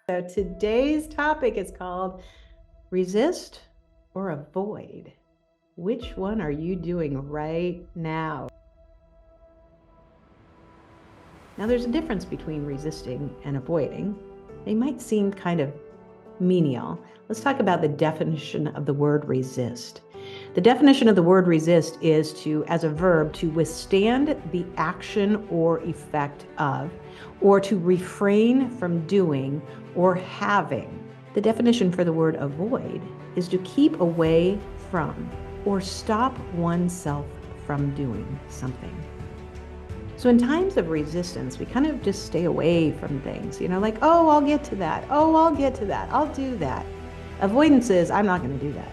So today's topic is called resist or avoid. Which one are you doing right now? Now, there's a difference between resisting and avoiding. They might seem kind of menial. Let's talk about the definition of the word resist. The definition of the word resist is to, as a verb, to withstand the action or effect of, or to refrain from doing or having. The definition for the word avoid is to keep away from or stop oneself from doing something. So in times of resistance, we kind of just stay away from things, like, oh, I'll get to that. Oh, I'll get to that. I'll do that. Avoidance is, I'm not going to do that.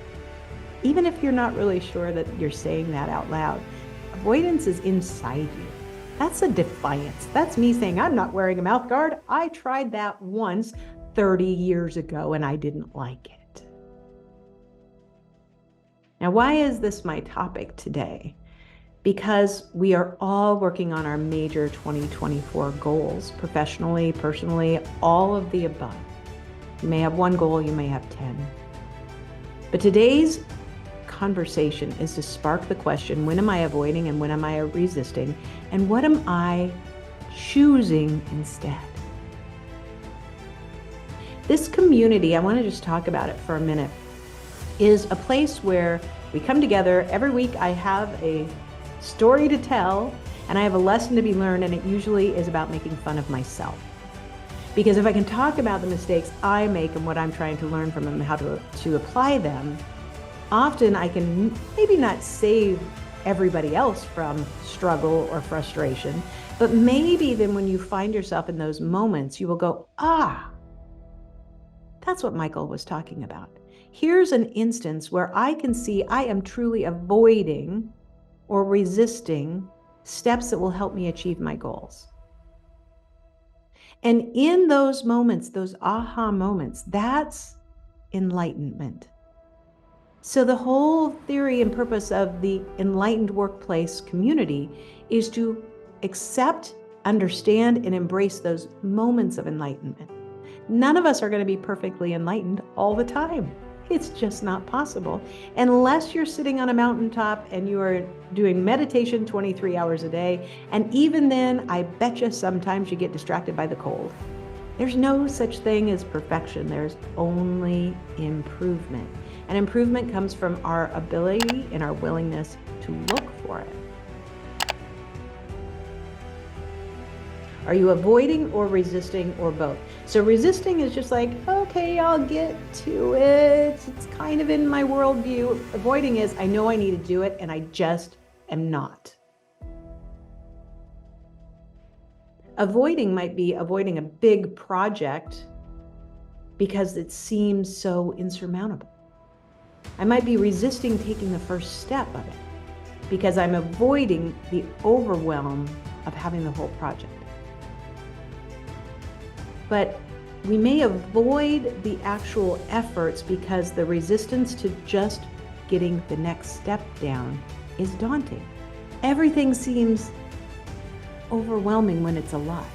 Even if you're not really sure that you're saying that out loud, avoidance is inside you. That's a defiance. That's me saying, I'm not wearing a mouth guard. I tried that once 30 years ago and I didn't like it. Now, why is this my topic today? Because we are all working on our major 2024 goals, professionally, personally, all of the above. You may have one goal, you may have 10. But today's conversation is to spark the question, when am I avoiding and when am I resisting? And what am I choosing instead? This community, I want to just talk about it for a minute, is a place where we come together. Every week I have a story to tell and I have a lesson to be learned, and it usually is about making fun of myself. Because if I can talk about the mistakes I make and what I'm trying to learn from them and how to apply them, often I can maybe not save everybody else from struggle or frustration, but maybe then when you find yourself in those moments, you will go, that's what Michael was talking about. Here's an instance where I can see I am truly avoiding or resisting steps that will help me achieve my goals. And in those moments, those aha moments, that's enlightenment. So the whole theory and purpose of the enlightened workplace community is to accept, understand, and embrace those moments of enlightenment. None of us are going to be perfectly enlightened all the time. It's just not possible unless you're sitting on a mountaintop and you are doing meditation 23 hours a day. And even then, I bet you sometimes you get distracted by the cold. There's no such thing as perfection. There's only improvement. And improvement comes from our ability and our willingness to look for it. Are you avoiding or resisting or both? So resisting is just like, okay, I'll get to it. It's kind of in my worldview. Avoiding is, I know I need to do it and I just am not. Avoiding might be avoiding a big project because it seems so insurmountable. I might be resisting taking the first step of it because I'm avoiding the overwhelm of having the whole project. But we may avoid the actual efforts because the resistance to just getting the next step down is daunting. Everything seems overwhelming when it's a lot.